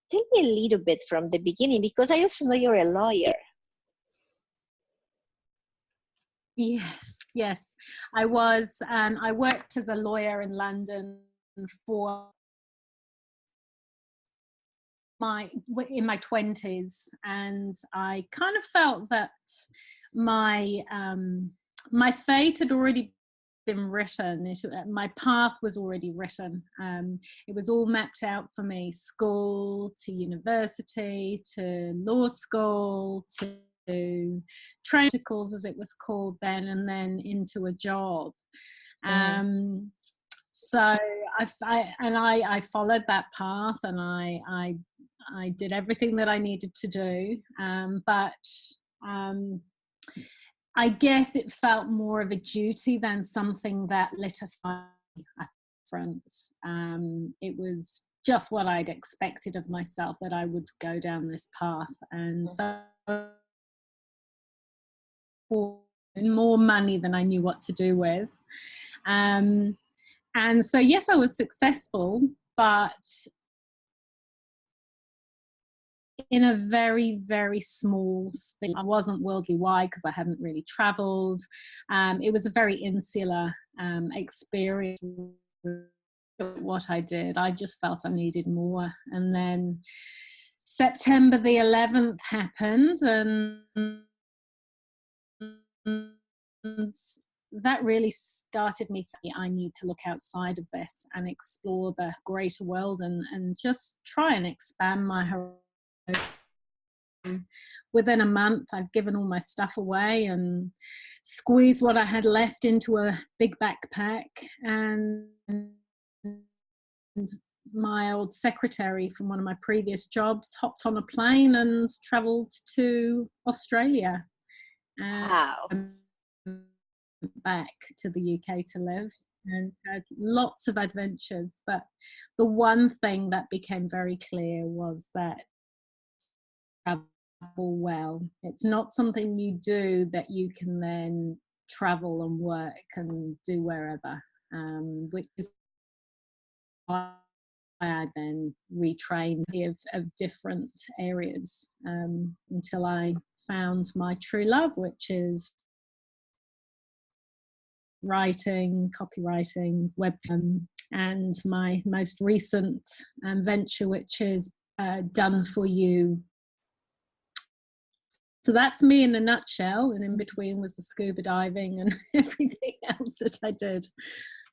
tell me a little bit from the beginning, because I also know you're a lawyer. Yes, yes. I was, I worked as a lawyer in London for in my 20s, and I kind of felt that my my fate had already been written. My path was already written. It was all mapped out for me: school to university to law school to training, as it was called then, and then into a job. So I followed that path, and I did everything that I needed to do, but I guess it felt more of a duty than something that lit a fire at the front. It was just what I'd expected of myself, that I would go down this path, and so more money than I knew what to do with. And so, yes, I was successful, but in a very, very small sphere. I wasn't worldly wide because I hadn't really traveled. It was a very insular experience. What I did, I just felt I needed more. And then September the 11th happened, and that really started me thinking, I need to look outside of this and explore the greater world, and just try and expand my horizon. Within a month, I'd given all my stuff away and squeezed what I had left into a big backpack, and my old secretary from one of my previous jobs hopped on a plane and travelled to Australia. Wow. Back to the UK to live, and had lots of adventures. But the one thing that became very clear was that travel well, it's not something you do that you can then travel and work and do wherever, which is why I then retrained of different areas, until I found my true love, which is writing, copywriting, web, and my most recent venture, which is Done For You. So that's me in a nutshell, and in between was the scuba diving and everything else that I did.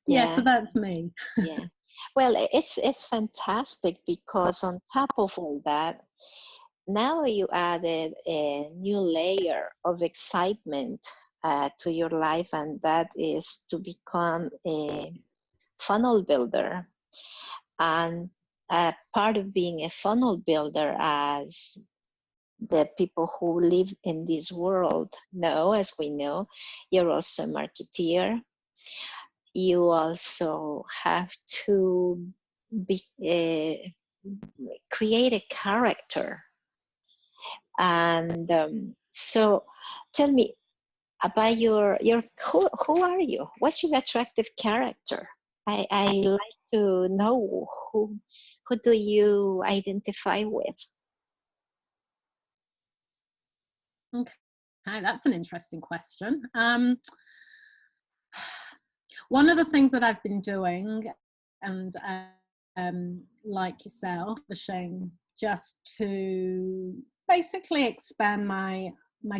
Yeah, so that's me. Yeah. Well, it's fantastic, because on top of all that, now you added a new layer of excitement to your life, and that is to become a funnel builder. And part of being a funnel builder, as the people who live in this world know, as we know, you're also a marketeer. You also have to create a character. And so tell me about your who are you? What's your attractive character? I like to know who do you identify with? Okay, that's an interesting question. One of the things that I've been doing, and like yourself, pushing just to basically expand my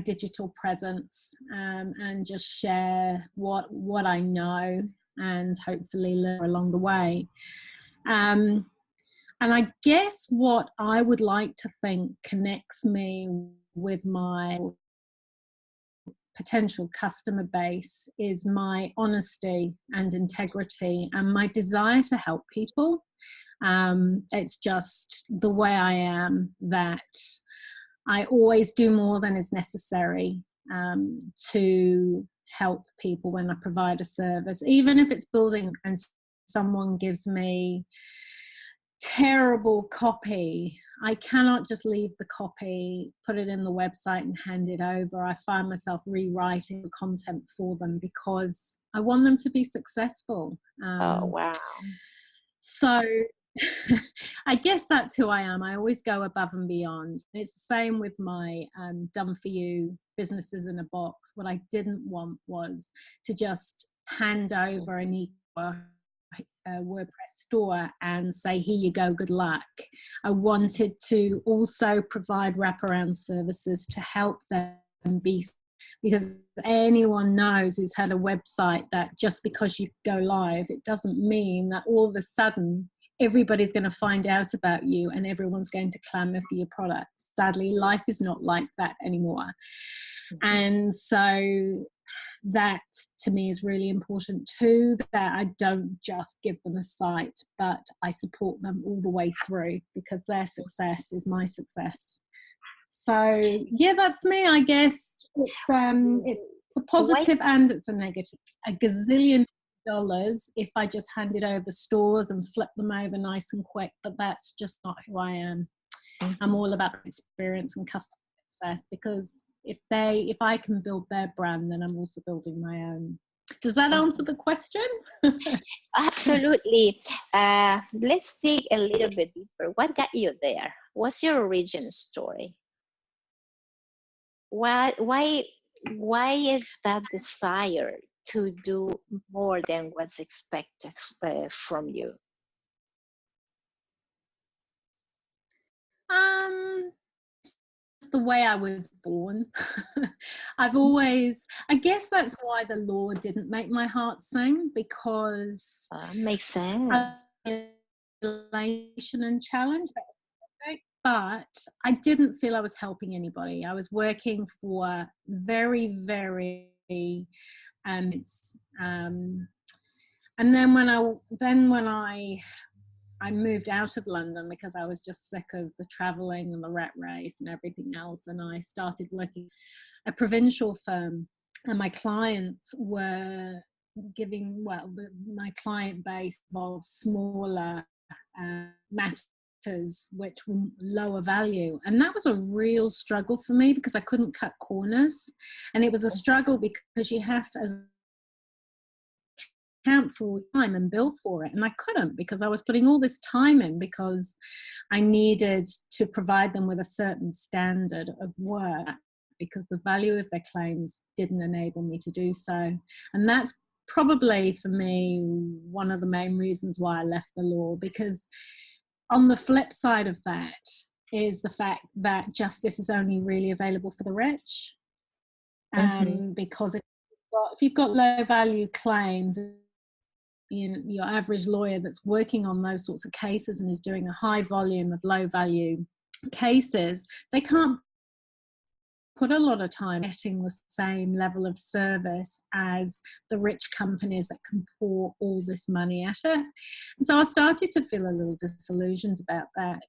digital presence, and just share what I know, and hopefully learn along the way. And I guess what I would like to think connects me with my potential customer base is my honesty and integrity, and my desire to help people. It's just the way I am, that I always do more than is necessary to help people when I provide a service, even if it's building and someone gives me terrible copy. I cannot just leave the copy, put it in the website and hand it over. I find myself rewriting the content for them because I want them to be successful. Oh, wow. So I guess that's who I am. I always go above and beyond. It's the same with my done for you businesses in a box. What I didn't want was to just hand over an WordPress store and say, here you go, good luck. I wanted to also provide wraparound services to help them be, because anyone knows who's had a website that just because you go live, it doesn't mean that all of a sudden everybody's going to find out about you and everyone's going to clamour for your product. Sadly, life is not like that anymore. And so that to me is really important too, that I don't just give them a site, but I support them all the way through, because their success is my success. So yeah, that's me, I guess. It's a positive and it's a negative. A gazillion dollars if I just handed over stores and flip them over nice and quick, but that's just not who I am. I'm all about experience and customer success, because if I can build their brand, then I'm also building my own. Does that answer the question? Absolutely. Let's dig a little bit deeper. What got you there? What's your origin story? Why is that desire to do more than what's expected from you? The way I was born. I've always, I guess that's why the law didn't make my heart sing, because makes sense. Isolation and challenge, but I didn't feel I was helping anybody. I was working for very, very and then when I moved out of London, because I was just sick of the traveling and the rat race and everything else, and I started working at a provincial firm, and my clients were my client base involved smaller matters which were lower value, and that was a real struggle for me, because I couldn't cut corners, and it was a struggle because you have to account for all the time and bill for it, and I couldn't, because I was putting all this time in, because I needed to provide them with a certain standard of work, because the value of their claims didn't enable me to do so. And that's probably for me one of the main reasons why I left the law, because on the flip side of that is the fact that justice is only really available for the rich. Because if you've got low value claims, your average lawyer that's working on those sorts of cases and is doing a high volume of low value cases, they can't put a lot of time getting the same level of service as the rich companies that can pour all this money at it. And so I started to feel a little disillusioned about that.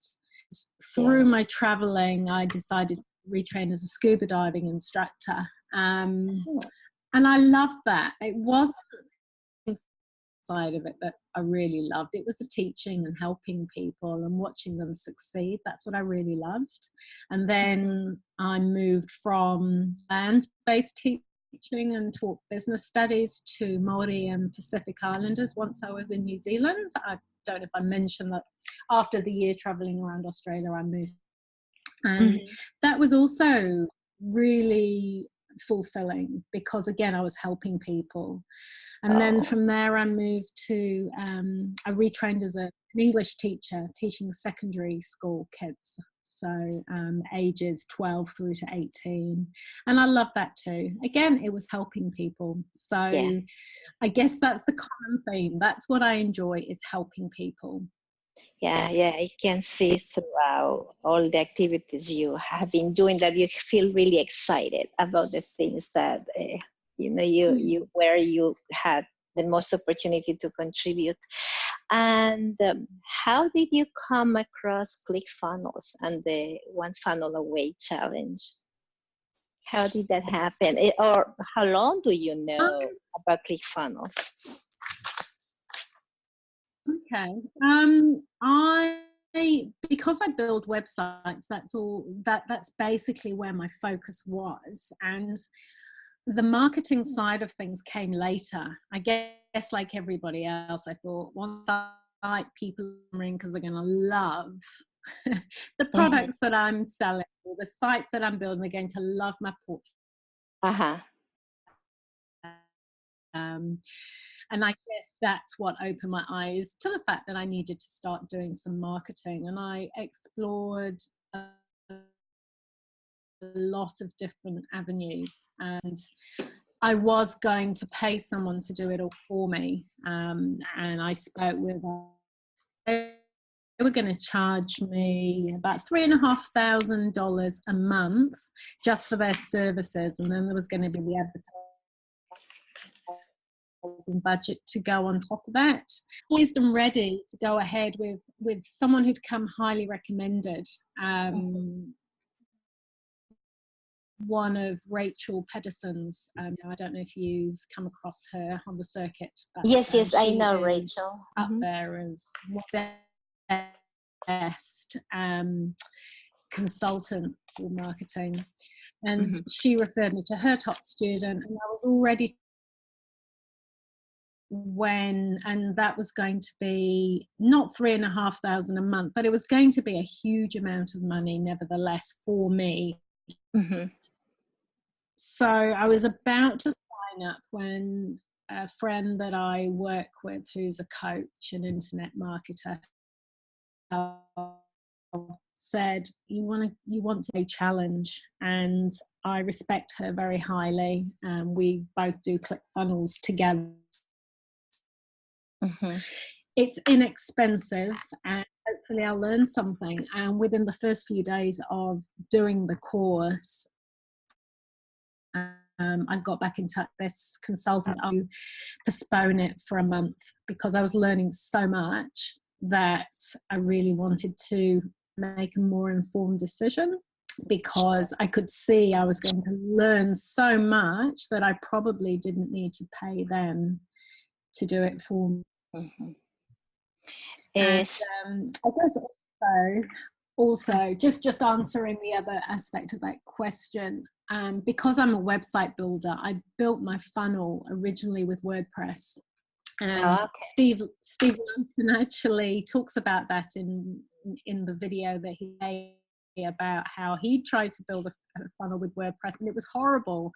Through my traveling, I decided to retrain as a scuba diving instructor. And I loved that. It wasn't side of it that I really loved. It was the teaching and helping people and watching them succeed. That's what I really loved. And then I moved from land-based teaching and taught business studies to Maori and Pacific Islanders once I was in New Zealand. I don't know if I mentioned that after the year traveling around Australia, I moved. And that was also really fulfilling, because again, I was helping people. And then from there I moved to I retrained as an English teacher, teaching secondary school kids, so ages 12 through to 18, and I love that too. Again, it was helping people. So I guess that's the common theme. That's what I enjoy, is helping people. Yeah, you can see throughout all the activities you have been doing that you feel really excited about the things that you where you had the most opportunity to contribute. And how did you come across ClickFunnels and the One Funnel Away challenge? How did that happen? Or how long do you know about ClickFunnels? Okay. Because I build websites, that's basically where my focus was, and the marketing side of things came later. I guess like everybody else, I thought once people in because they're going to love the Mm-hmm. products that I'm selling, or the sites that I'm building. They're going to love my portfolio. Uh-huh. And I guess that's what opened my eyes to the fact that I needed to start doing some marketing. And I explored a lot of different avenues, and I was going to pay someone to do it all for me. And I spoke with they were going to charge me about $3,500 a month just for their services, and then there was going to be the advertising budget to go on top of that. Poised and ready to go ahead with someone who'd come highly recommended. One of Rachel Pedersen's, I don't know if you've come across her on the circuit, but Yes, I she know is Rachel. up there as one of the best consultant for marketing. And Mm-hmm. she referred me to her top student, and I was already and that was going to be not $3,500 a month, but it was going to be a huge amount of money nevertheless for me. Mm-hmm. So I was about to sign up when a friend that I work with, who's a coach and internet marketer, said, you want to be a challenge, and I respect her very highly. We both do ClickFunnels together. Mm-hmm. It's inexpensive, and hopefully I'll learn something. And within the first few days of doing the course, I got back in touch with this consultant to postpone it for a month because I was learning so much that I really wanted to make a more informed decision, because I could see I was going to learn so much that I probably didn't need to pay them to do it for me. Mm-hmm. And I guess also just answering the other aspect of that question, because I'm a website builder, I built my funnel originally with WordPress. And Steve Wilson actually talks about that in the video that he made about how he tried to build a funnel with WordPress, and it was horrible.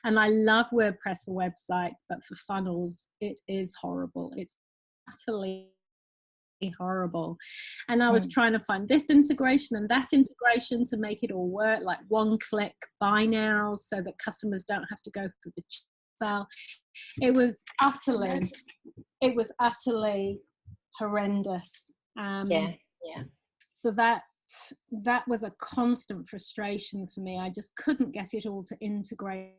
And I love WordPress for websites, but for funnels, it is horrible. It's utterly horrible. And I was trying to find this integration and that integration to make it all work, like one-click buy now, so that customers don't have to go through the sale. It was utterly horrendous. So that was a constant frustration for me. I just couldn't get it all to integrate.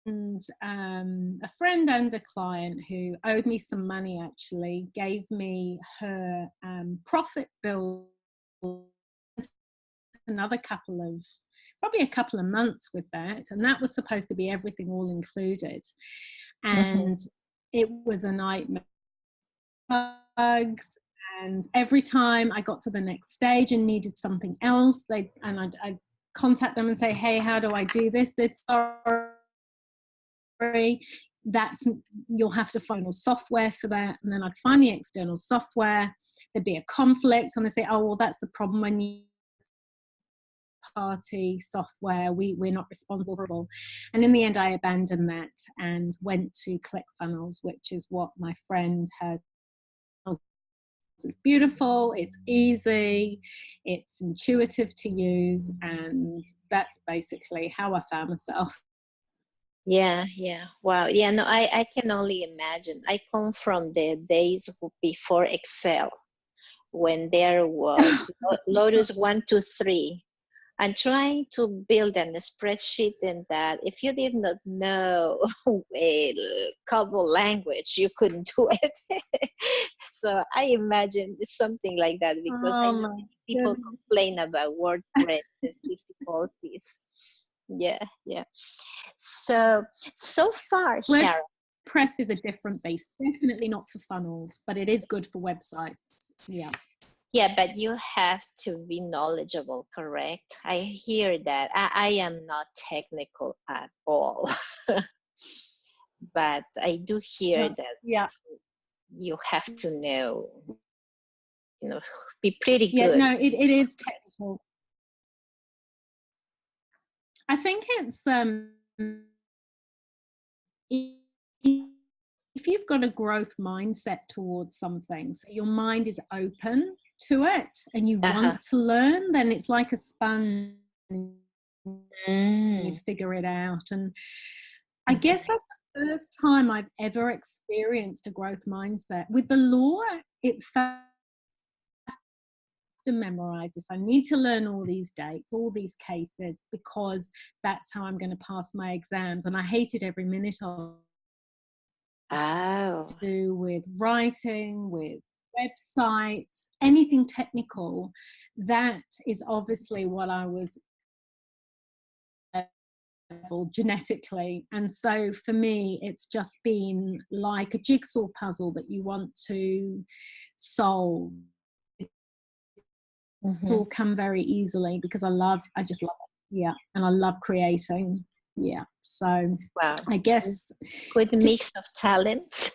And a friend and a client who owed me some money actually gave me her profit bill another probably a couple of months with that, and that was supposed to be everything all included, and it was a nightmare. Bugs, and every time I got to the next stage and needed something else, I'd contact them and say, hey, how do I do this? You'll have to find software for that. And then I'd find the external software. There'd be a conflict, and they say, oh, well, that's the problem when you party software, we're not responsible. And in the end, I abandoned that and went to ClickFunnels, which is what my friend had. It's beautiful, it's easy, it's intuitive to use, and that's basically how I found myself. Yeah. Wow. Yeah, no, I can only imagine. I come from the days before Excel, when there was Lotus 1, 2, 3, and trying to build a spreadsheet in that, if you did not know a COBOL language, you couldn't do it. So I imagine it's something like that, because I know many people complain about WordPress's difficulties. Yeah. So far, Sharon. WordPress is a different base, definitely not for funnels, but it is good for websites. Yeah, but you have to be knowledgeable, correct? I hear that. I am not technical at all. But I do hear that. Yeah. you have to know, be pretty Yeah, good. no, it is technical. I think it's if you've got a growth mindset towards something, so your mind is open to it and you want to learn, then it's like a sponge. You figure it out. And I guess that's the first time I've ever experienced a growth mindset. With the law, it felt to memorize this. I need to learn all these dates, all these cases, because that's how I'm going to pass my exams. And I hated every minute of it. To do with writing, with websites, anything technical. That is obviously what I was genetically, and so for me it's just been like a jigsaw puzzle that you want to solve. It's all come very easily because I just love it. Yeah, and I love creating. Yeah, so wow, I guess good mix of talent.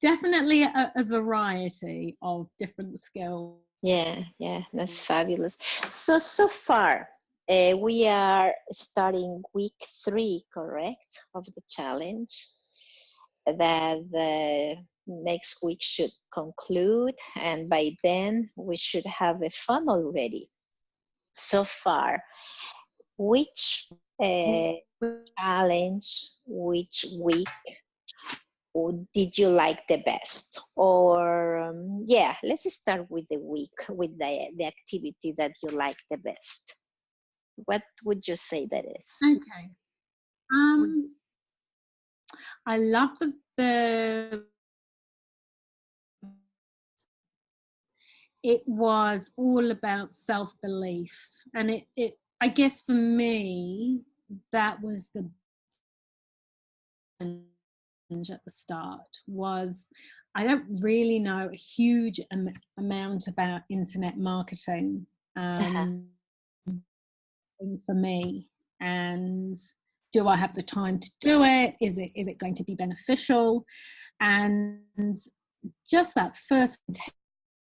Definitely a variety of different skills. Yeah, that's fabulous. So far, we are starting week 3, correct, of the challenge. That the next week should conclude, and by then we should have a funnel ready. So far, which challenge, which week did you like the best? Or yeah, let's start with the week, with the activity that you like the best. What would you say that is? Okay. I love the it was all about self-belief, and it I guess for me that was the challenge at the start. Was I don't really know a huge amount about internet marketing for me, and do I have the time to do it? Is it going to be beneficial? And just that first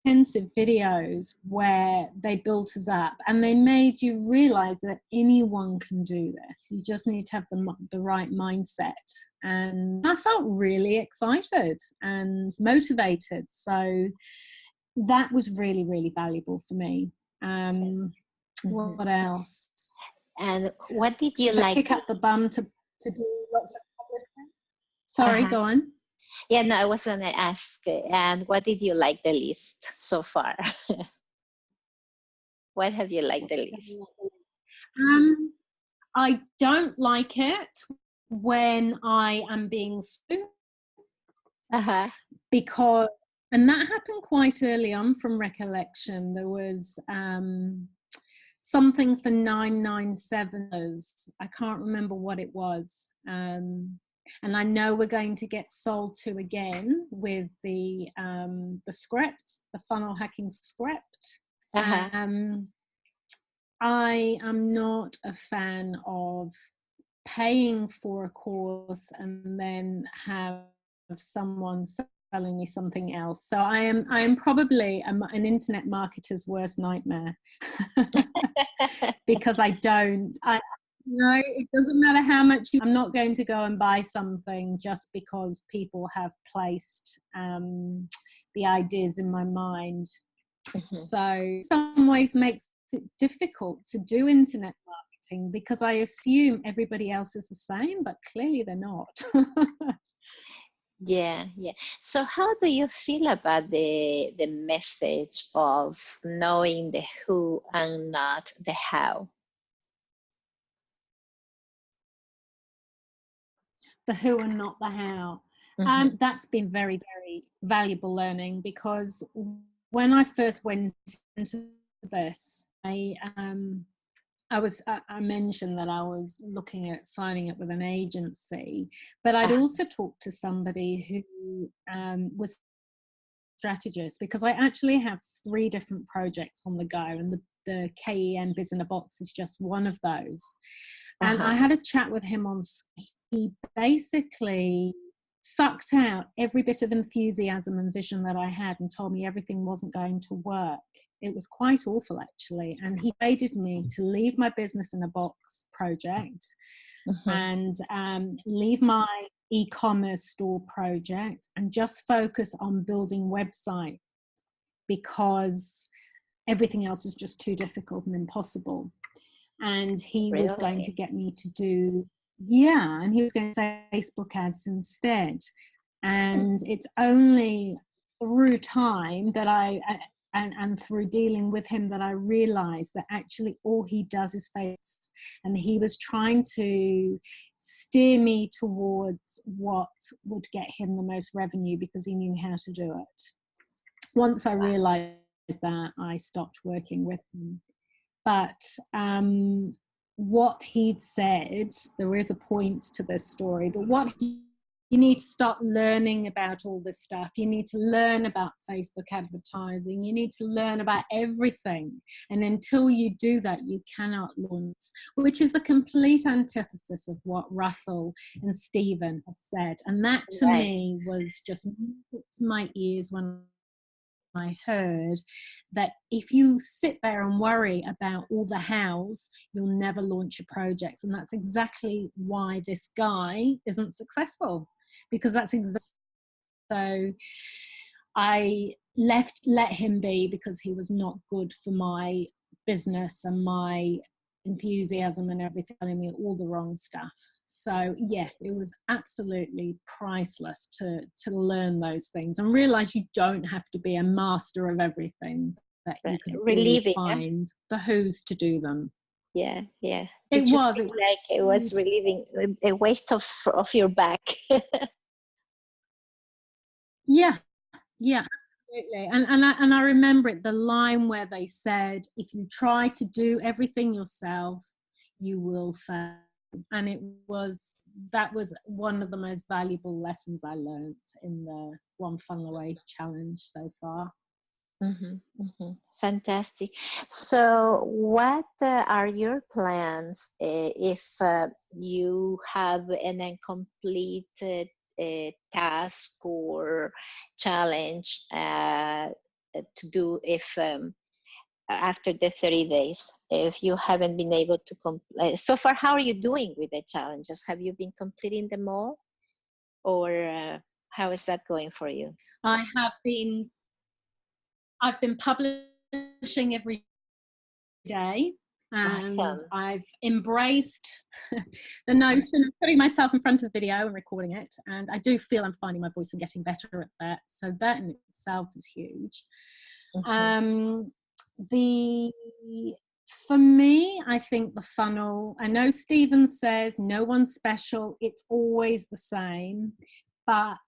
intensive videos where they built us up and they made you realize that anyone can do this. You just need to have the right mindset. And I felt really excited and motivated. So that was really, really valuable for me. What else? And what did you like? Kick up the bum to do lots of publishing. Sorry, go on. Yeah, no, I was going to ask, and what did you like the least so far? What have you liked the least? I don't like it when I am being sued. Because, and that happened quite early on from recollection. There was something for 997. I can't remember what it was. And I know we're going to get sold to again with the script, the funnel hacking script. I am not a fan of paying for a course and then have someone selling me something else. So I am probably an internet marketer's worst nightmare because no, it doesn't matter how much I'm not going to go and buy something just because people have placed the ideas in my mind. So in some ways makes it difficult to do internet marketing because I assume everybody else is the same, but clearly they're not. Yeah. So how do you feel about the message of knowing the who and not the how? The who and not the how. That's been very, very valuable learning because when I first went into this, I mentioned that I was looking at signing up with an agency, but I'd also talked to somebody who was a strategist because I actually have 3 different projects on the go, and the KEM Biz in a Box is just one of those. And I had a chat with him on Skype, he basically sucked out every bit of enthusiasm and vision that I had and told me everything wasn't going to work. It was quite awful, actually. And he persuaded me to leave my business in a box project and leave my e-commerce store project and just focus on building website, because everything else was just too difficult and impossible. And he was going to get me to do, and he was going to Facebook ads instead. And it's only through time that and through dealing with him that I realized that actually all he does is face, and he was trying to steer me towards what would get him the most revenue because he knew how to do it. Once I realized that, I stopped working with him. But what he'd said, there is a point to this story, but you need to start learning about all this stuff. You need to learn about Facebook advertising. You need to learn about everything. And until you do that, you cannot launch, which is the complete antithesis of what Russell and Stephen have said. And that to me was just music to my ears when I heard that if you sit there and worry about all the hows, you'll never launch a project. And that's exactly why this guy isn't successful, because that's exactly. So I let him be, because he was not good for my business and my enthusiasm and everything, telling me all the wrong stuff. So yes, it was absolutely priceless to learn those things and realize you don't have to be a master of everything, that you can always find the who's to do them. Yeah. It was like it was relieving a weight of your back. Yeah, absolutely. And I remember it, the line where they said, if you try to do everything yourself, you will fail. And that was one of the most valuable lessons I learned in the One Funnel Away challenge so far. Fantastic. So what are your plans if you have an incomplete task or challenge to do, if after the 30 days, if you haven't been able to complete? So far, how are you doing with the challenges? Have you been completing them all, or how is that going for you? I've been publishing every day, and awesome. I've embraced the notion of putting myself in front of video and recording it, and I do feel I'm finding my voice and getting better at that, so that in itself is huge. For me, I think the funnel, I know Stephen says no one's special, it's always the same, but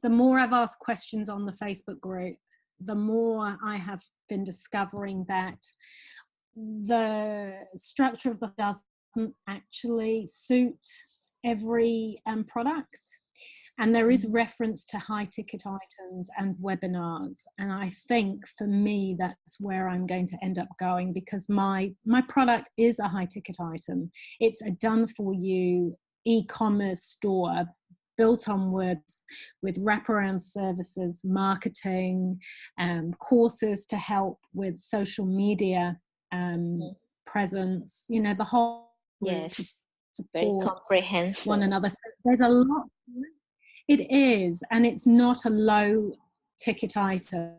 the more I've asked questions on the Facebook group, the more I have been discovering that the structure of the doesn't actually suit every product. And there is reference to high ticket items and webinars. And I think for me, that's where I'm going to end up going, because my product is a high ticket item. It's a done for you e-commerce store built on words, with wraparound services, marketing, courses to help with social media presence, the whole. Yes, very comprehensive. One another. So there's a lot. It is, and it's not a low ticket item.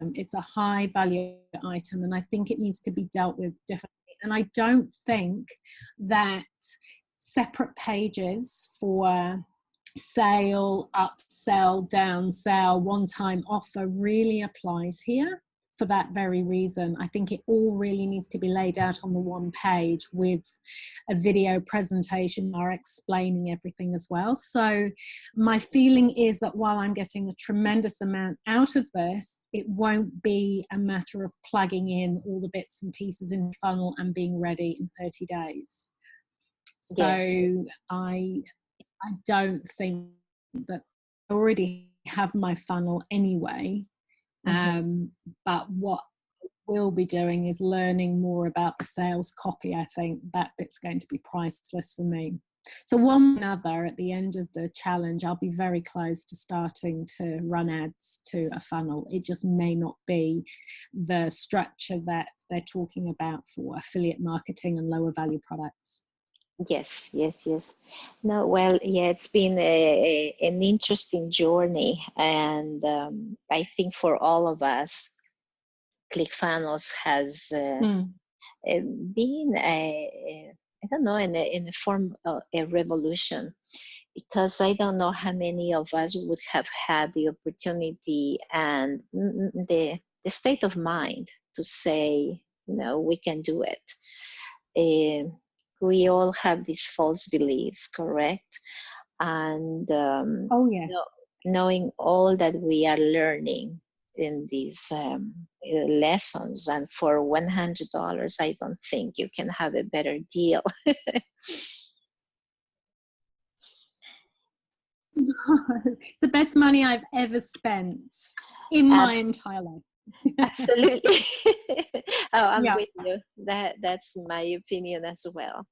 It's a high value item, and I think it needs to be dealt with differently. And I don't think that separate pages for sale, upsell, downsell, one-time offer really applies here. For that very reason, I think it all really needs to be laid out on the one page with a video presentation or explaining everything as well. So my feeling is that while I'm getting a tremendous amount out of this, it won't be a matter of plugging in all the bits and pieces in the funnel and being ready in 30 days. So I don't think that I already have my funnel anyway. But what we'll be doing is learning more about the sales copy. I think that bit's going to be priceless for me. So one way or another, at the end of the challenge, I'll be very close to starting to run ads to a funnel. It just may not be the structure that they're talking about for affiliate marketing and lower value products. Yes, yes, yes. No, well, yeah, it's been an interesting journey, and I think for all of us, ClickFunnels has been I don't know, in a form of a revolution, because I don't know how many of us would have had the opportunity and the state of mind to say, no, we can do it. We all have these false beliefs, correct? And Oh, yeah. knowing all that we are learning in these lessons, and for $100, I don't think you can have a better deal. It's the best money I've ever spent in my entire life. Absolutely. Oh, I'm Yeah. with you. That's my opinion as well.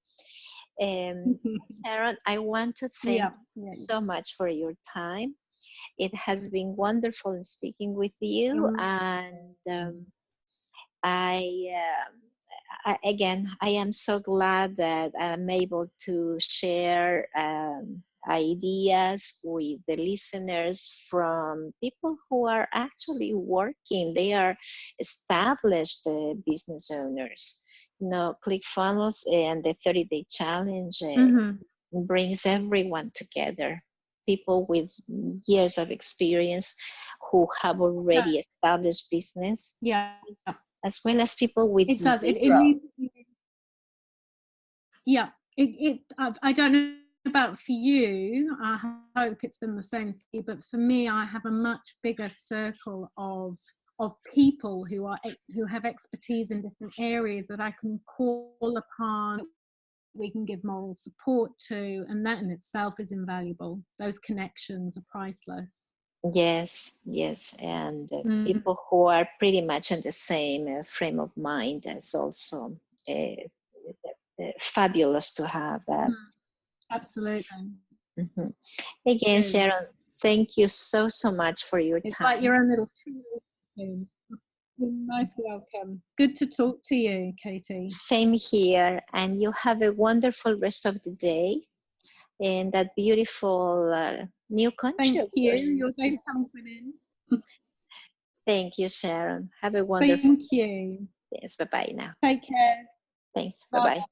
Sharon, I want to thank you so much for your time. It has been wonderful in speaking with you, and again, I am so glad that I'm able to share ideas with the listeners from people who are actually working. They are established business owners. You know, ClickFunnels and the 30-day challenge brings everyone together. People with years of experience who have already established business. Yeah. As well as people with it does. I don't know about for you. I hope it's been the same for you, but for me, I have a much bigger circle of people who have expertise in different areas that I can call upon. We can give moral support to, and that in itself is invaluable. Those connections are priceless. Yes, yes, and people who are pretty much in the same frame of mind is also fabulous to have that. Absolutely. Again, Sharon, thank you so much for your time. It's like your own little team. You're most welcome. Good to talk to you, Katy. Same here, and you have a wonderful rest of the day in that beautiful new country. Thank you. Your day's come to an end. Thank you, Sharon. Have a wonderful Thank you. Yes, bye-bye now. Take care. Thanks. Bye-bye.